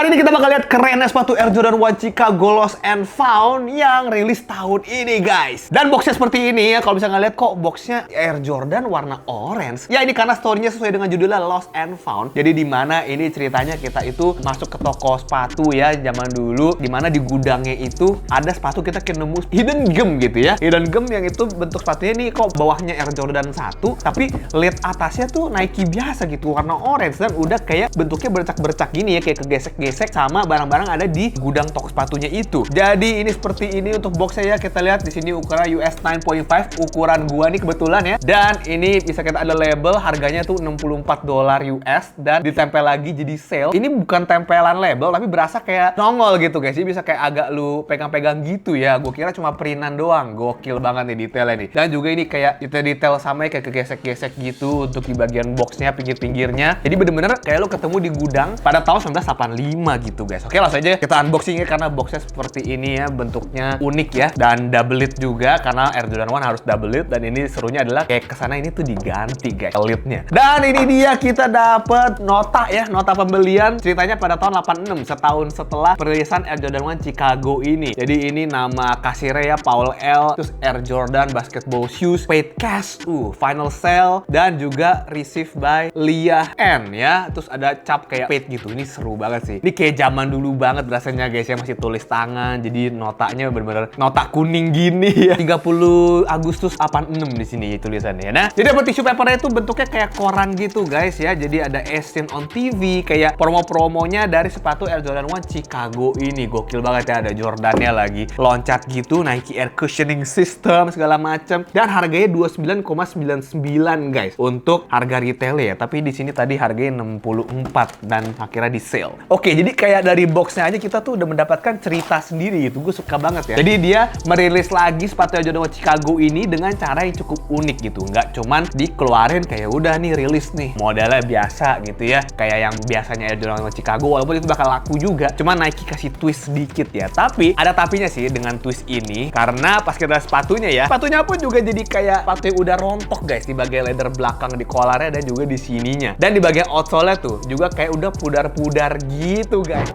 Hari ini kita bakal lihat kerennya sepatu Air Jordan 1 Chicago Lost and Found yang rilis tahun ini, guys. Dan boxnya seperti ini ya. Kalau bisa ngeliat kok boxnya Air Jordan warna orange. Ya ini karena story-nya sesuai dengan judulnya Lost and Found. Jadi di mana ini ceritanya kita itu masuk ke toko sepatu ya zaman dulu, di mana di gudangnya itu ada sepatu kita nemu hidden gem gitu ya. Hidden gem yang itu bentuk sepatunya nih kok bawahnya Air Jordan 1, tapi lid atasnya tuh Nike biasa gitu warna orange dan udah kayak bentuknya bercak-bercak gini ya, kayak kegesek-gesek sama barang-barang ada di gudang toko sepatunya itu. Jadi ini seperti ini untuk boxnya ya. Kita lihat di sini ukuran US 9.5, ukuran gua nih kebetulan ya. Dan ini bisa kita ada label, harganya tuh $64 US dan ditempel lagi jadi sale. Ini bukan tempelan label tapi berasa kayak nongol gitu guys. Jadi bisa kayak agak lu pegang-pegang gitu ya. Gue kira cuma printan doang. Gokil banget nih detailnya nih. Dan juga ini kayak detail-detail sama kayak kegesek-gesek gitu untuk di bagian boxnya, pinggir-pinggirnya. Jadi bener-bener kayak lu ketemu di gudang pada tahun 1985 gitu guys. Oke, langsung aja kita unboxingnya karena boxnya seperti ini ya, bentuknya unik ya, dan double lid juga karena Air Jordan 1 harus double lid. Dan ini serunya adalah kayak kesana ini tuh diganti guys lidnya. Dan ini dia kita dapet nota ya, nota pembelian ceritanya pada tahun 86, setahun setelah perilisan Air Jordan 1 Chicago ini. Jadi ini nama kasirnya ya Paul L, terus Air Jordan Basketball Shoes, paid cash, final sale, dan juga received by Leah N ya. Terus ada cap kayak paid gitu. Ini seru banget sih. Ini kayak zaman dulu banget rasanya guys ya, masih tulis tangan. Jadi notanya bener-bener nota kuning gini ya. 30 Agustus 86 di sini tulisannya ya. Nah, jadi dapat tisu papernya itu bentuknya kayak koran gitu guys ya. Jadi ada as seen on TV, kayak promo-promonya dari sepatu Air Jordan 1 Chicago ini. Gokil banget ya, ada Jordannya lagi loncat gitu, Nike Air Cushioning System segala macam. Dan harganya 29,99 guys untuk harga retail ya. Tapi di sini tadi harganya 64 dan akhirnya di sale. Oke, jadi kayak dari boxnya aja kita tuh udah mendapatkan cerita sendiri gitu. Gue suka banget ya. Jadi dia merilis lagi sepatu Air Jordan 1 Chicago ini dengan cara yang cukup unik gitu. Nggak cuman dikeluarin kayak udah nih rilis nih modelnya biasa gitu ya, kayak yang biasanya Air Jordan 1 Chicago, walaupun itu bakal laku juga. Cuman Nike kasih twist sedikit ya. Tapi ada tapinya sih dengan twist ini, karena pas kita sepatunya ya, sepatunya pun juga jadi kayak sepatu yang udah rontok guys di bagian leather belakang di collarnya dan juga di sininya. Dan di bagian outsole-nya tuh juga kayak udah pudar-pudar gitu guys.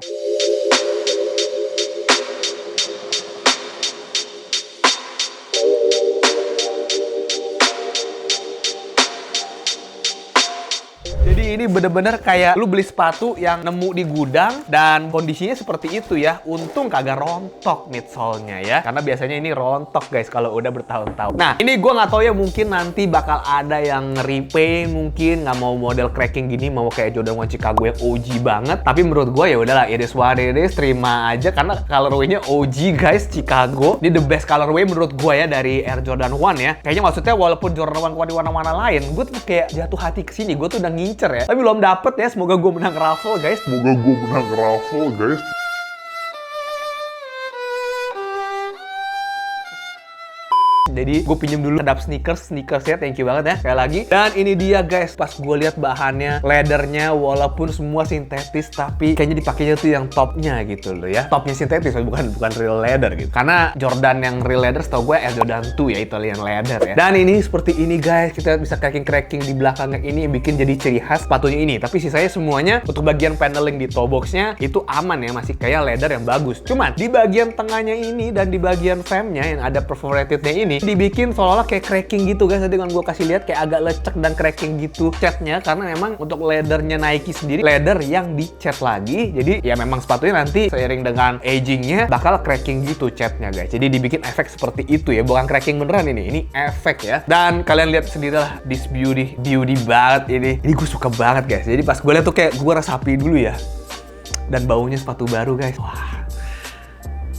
Jadi ini bener-bener kayak lu beli sepatu yang nemu di gudang dan kondisinya seperti itu ya. Untung kagak rontok midsole-nya ya, karena biasanya ini rontok guys kalau udah bertahun-tahun. Nah ini gue nggak tahu ya, mungkin nanti bakal ada yang repaint, mungkin nggak mau model cracking gini, mau kayak Jordan 1 Chicago yang OG banget. Tapi menurut gue ya udahlah, it is what it is, terima aja karena colorway-nya OG guys, Chicago. Ini the best colorway menurut gue ya dari Air Jordan 1 ya. Kayaknya maksudnya walaupun Jordan 1 keluar di warna-warna lain, gue tuh kayak jatuh hati kesini. Gue tuh udah ngincer ya, tapi belum dapet ya. Semoga gue menang raffle guys. Jadi gue pinjem dulu kedap sneakersnya, thank you banget ya sekali lagi. Dan ini dia guys, pas gue lihat bahannya, leathernya walaupun semua sintetis, tapi kayaknya dipakainya tuh yang topnya gitu loh ya. Topnya sintetis, bukan real leather gitu. Karena Jordan yang real leather setahu gue Air Jordan 2 ya, Italian leather ya. Dan ini seperti ini guys, kita bisa cracking di belakangnya ini yang bikin jadi ciri khas sepatunya ini. Tapi sisanya semuanya untuk bagian paneling di toe boxnya itu aman ya, masih kayak leather yang bagus. Cuman di bagian tengahnya ini dan di bagian frame-nya yang ada perforatednya ini dibikin seolah-olah kayak cracking gitu guys. Tadi kan gue kasih lihat kayak agak lecek dan cracking gitu catnya, karena memang untuk leathernya Nike sendiri leather yang dicat lagi. Jadi ya memang sepatunya nanti seiring dengan agingnya bakal cracking gitu catnya guys. Jadi dibikin efek seperti itu ya, bukan cracking beneran ini efek ya. Dan kalian lihat sendiri lah, this beauty banget ini. Ini gue suka banget guys. Jadi pas gue lihat tuh kayak gue resapi dulu ya, dan baunya sepatu baru guys. Wah,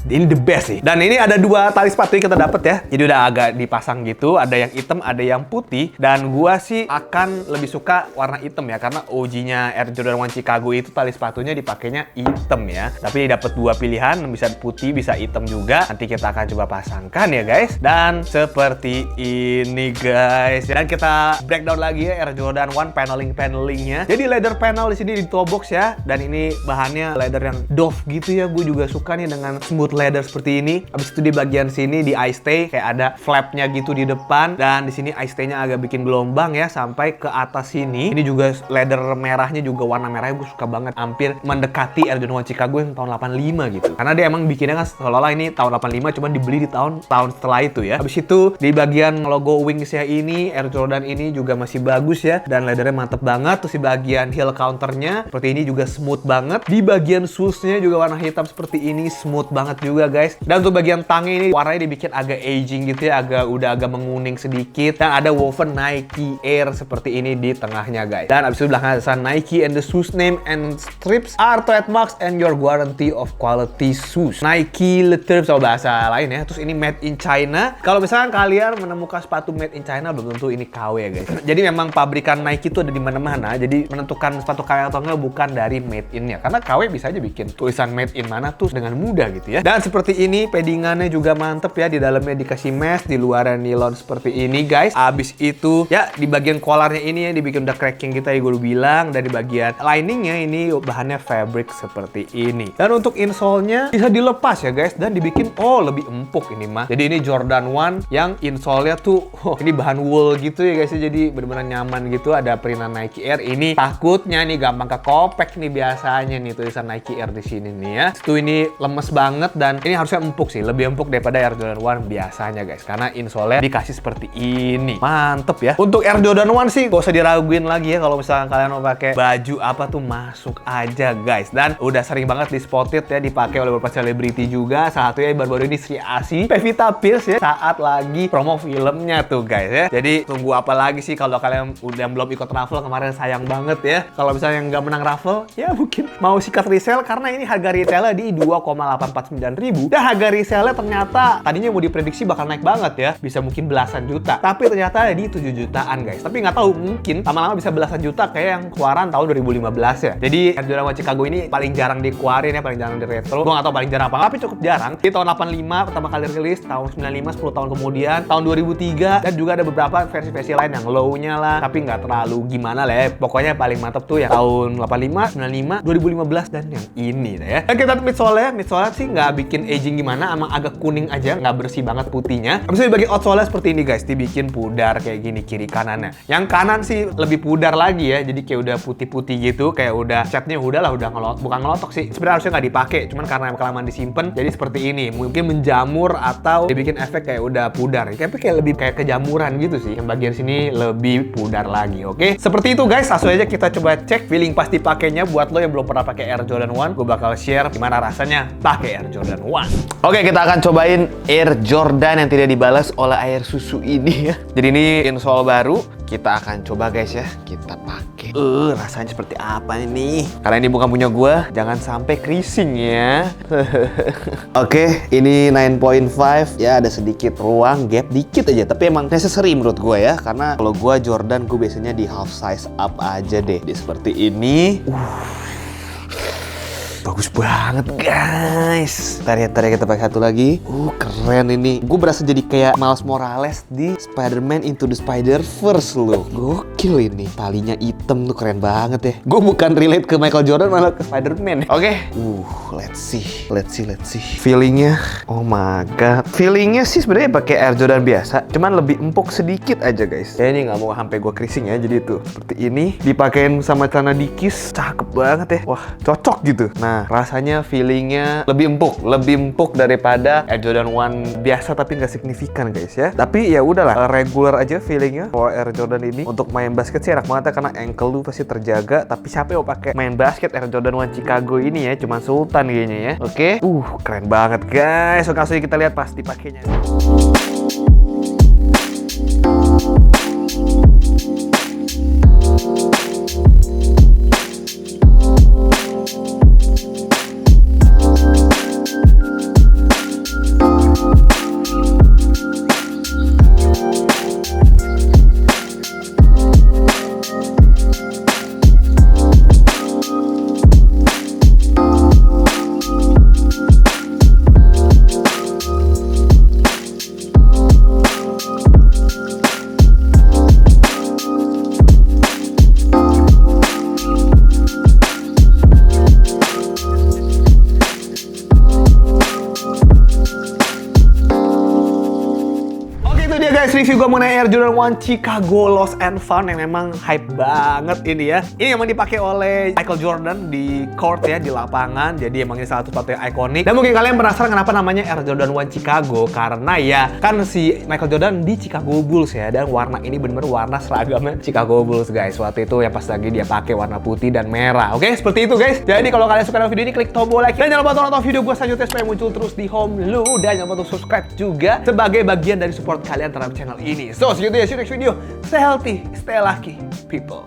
ini the best sih. Dan ini ada dua tali sepatu yang kita dapet ya. Jadi udah agak dipasang gitu. Ada yang hitam, ada yang putih. Dan gua sih akan lebih suka warna hitam ya, karena OG-nya Air Jordan 1 Chicago itu tali sepatunya dipakainya hitam ya. Tapi dapat dua pilihan, bisa putih, bisa hitam juga. Nanti kita akan coba pasangkan ya guys. Dan seperti ini guys. Dan kita breakdown lagi ya Air Jordan 1 panelingnya. Jadi leather panel di sini di toe box ya. Dan ini bahannya leather yang doff gitu ya. Gue juga suka nih dengan smooth leather seperti ini. Habis itu di bagian sini di eye stay kayak ada flapnya gitu di depan, dan di sini eye stay-nya agak bikin gelombang ya sampai ke atas sini. Ini juga leather merahnya juga warna merahnya gue suka banget, hampir mendekati Air Jordan 1 Chicago yang tahun 85 gitu. Karena dia emang bikinnya kan seolah-olah ini tahun 85 cuman dibeli di tahun setelah itu ya. Habis itu di bagian logo wingsnya ini Air Jordan ini juga masih bagus ya, dan leathernya mantep banget. Terus di bagian heel counternya seperti ini juga smooth banget. Di bagian shoesnya juga warna hitam seperti ini, smooth banget juga guys. Dan untuk bagian tangnya ini warnanya dibikin agak aging gitu ya, agak menguning sedikit, dan ada woven Nike Air seperti ini di tengahnya guys. Dan abis itu belakang ada Nike and the shoes name and strips are trademarks and your guarantee of quality shoes. Nike letter atau bahasa lain ya. Terus ini made in China. Kalau misalkan kalian menemukan sepatu made in China belum tentu ini KW ya guys. Jadi memang pabrikan Nike itu ada di mana-mana. Jadi menentukan sepatu KW atau enggak bukan dari made in-nya. Karena KW bisa aja bikin tulisan made in mana tuh dengan mudah gitu ya. Dan seperti ini paddingannya juga mantep ya. Di dalamnya dikasih mesh, di luarnya nilon seperti ini guys. Abis itu ya di bagian collarnya ini ya dibikin udah cracking kita ya gue udah bilang. Dan di bagian liningnya ini bahannya fabric seperti ini. Dan untuk insole-nya bisa dilepas ya guys, dan dibikin lebih empuk ini mah. Jadi ini Jordan 1 yang insole-nya tuh ini bahan wool gitu ya guys. Jadi benar-benar nyaman gitu. Ada perintan Nike Air. Ini takutnya nih gampang kekopek nih biasanya nih tulisan Nike Air di sini nih ya. Itu ini lemes banget, dan ini harusnya empuk sih, lebih empuk daripada Air Jordan 1 biasanya guys, karena insole-nya dikasih seperti ini. Mantep ya. Untuk Air Jordan 1 sih gak usah diraguin lagi ya, kalau misalkan kalian mau pakai baju apa tuh masuk aja guys. Dan udah sering banget di spotted ya, dipakai oleh beberapa selebriti juga. Salah satunya baru-baru ini Sri Asih, Pevita Pierce ya, saat lagi promo filmnya tuh guys ya. Jadi tunggu apa lagi sih kalau kalian udah belum ikut raffle kemarin, sayang banget ya. Kalau misalnya nggak menang raffle ya mungkin mau sikat resell, karena ini harga retailnya di 2,849 ribu, dan harga resellnya ternyata tadinya mau diprediksi bakal naik banget ya, bisa mungkin belasan juta, tapi ternyata di 7 jutaan guys. Tapi nggak tahu, mungkin lama-lama bisa belasan juta kayak yang keluaran tahun 2015 ya. Jadi Air Jordan 1 Chicago ini paling jarang dikeluarin ya, paling jarang di retro. Gue nggak tahu paling jarang apa, tapi cukup jarang. Di tahun 85 pertama kali rilis, tahun 95 10 tahun kemudian, tahun 2003, dan juga ada beberapa versi-versi lain yang low-nya lah, tapi nggak terlalu gimana lah ya. Pokoknya paling mantep tuh ya tahun 85, 95, 2015, dan yang ini ya. Dan kita midsole sih nggak bikin aging gimana, emang agak kuning aja, nggak bersih banget putihnya. Habis itu dibagi outsole seperti ini guys, dibikin pudar kayak gini kiri kanannya. Yang kanan sih lebih pudar lagi ya, jadi kayak udah putih-putih gitu, kayak udah catnya udah bukan ngelotok sih. Sebenarnya harusnya nggak dipakai, cuman karena kelamaan disimpan jadi seperti ini. Mungkin menjamur atau dibikin efek kayak udah pudar. Tapi kayak lebih kayak kejamuran gitu sih. Yang bagian sini lebih pudar lagi, oke? Seperti itu guys, langsung aja kita coba cek feeling pas dipakainya. Buat lo yang belum pernah pakai Air Jordan 1, gue bakal share gimana rasanya pakai Air Jordan 1. Oke, kita akan cobain Air Jordan yang tidak dibalas oleh air susu ini ya. Jadi ini insole baru, kita akan coba guys ya, kita pakai. Rasanya seperti apa ini? Karena ini bukan punya gue, jangan sampai creasing ya. Oke, ini 9.5 ya, ada sedikit ruang gap dikit aja, tapi emang necessary menurut gue ya, karena kalau gue Jordan gue biasanya di half size up aja deh. Di seperti ini. Bagus banget guys. Ntar ya kita pakai satu lagi. Keren ini. Gue berasa jadi kayak Miles Morales di Spider-Man Into the Spider-Verse loh. Gokil ini. Talinya hitam tuh, keren banget ya. Gue bukan relate ke Michael Jordan, malah ke Spider-Man. Oke. Let's see. Feelingnya, oh my god. Feelingnya sih sebenarnya pakai Air Jordan biasa, cuman lebih empuk sedikit aja guys. Ya ini nggak mau sampai gue creasing ya, jadi tuh seperti ini. Dipakein sama celana Dickies, cakep banget ya. Wah, cocok gitu. Nah, rasanya feelingnya lebih empuk daripada Air Jordan 1 biasa, tapi nggak signifikan guys ya. Tapi ya udahlah, regular aja feelingnya. Kalau Air Jordan ini untuk main basket sih enak banget ya, karena ankle lu pasti terjaga. Tapi siapa yang mau pakai main basket Air Jordan 1 Chicago ini ya, cuman Sultan kayaknya ya. Oke, keren banget guys. Oke, langsung kita lihat pas dipakainya. guys, review gue mengenai Air Jordan 1 Chicago Lost and Found yang memang hype banget ini ya. Ini memang dipakai oleh Michael Jordan di court ya, di lapangan. Jadi emang ini salah satu sepatu yang ikonik. Dan mungkin kalian penasaran kenapa namanya Air Jordan 1 Chicago, karena ya kan si Michael Jordan di Chicago Bulls ya, dan warna ini bener-bener warna seragamnya Chicago Bulls guys. Waktu itu ya pas lagi dia pakai warna putih dan merah. Oke, seperti itu guys. Jadi kalau kalian suka dengan video ini, klik tombol like dan jangan lupa nonton video gue selanjutnya supaya muncul terus di home lu, dan jangan lupa untuk subscribe juga sebagai bagian dari support kalian terhadap channel ini. So, see you next video. Stay healthy, stay lucky, people.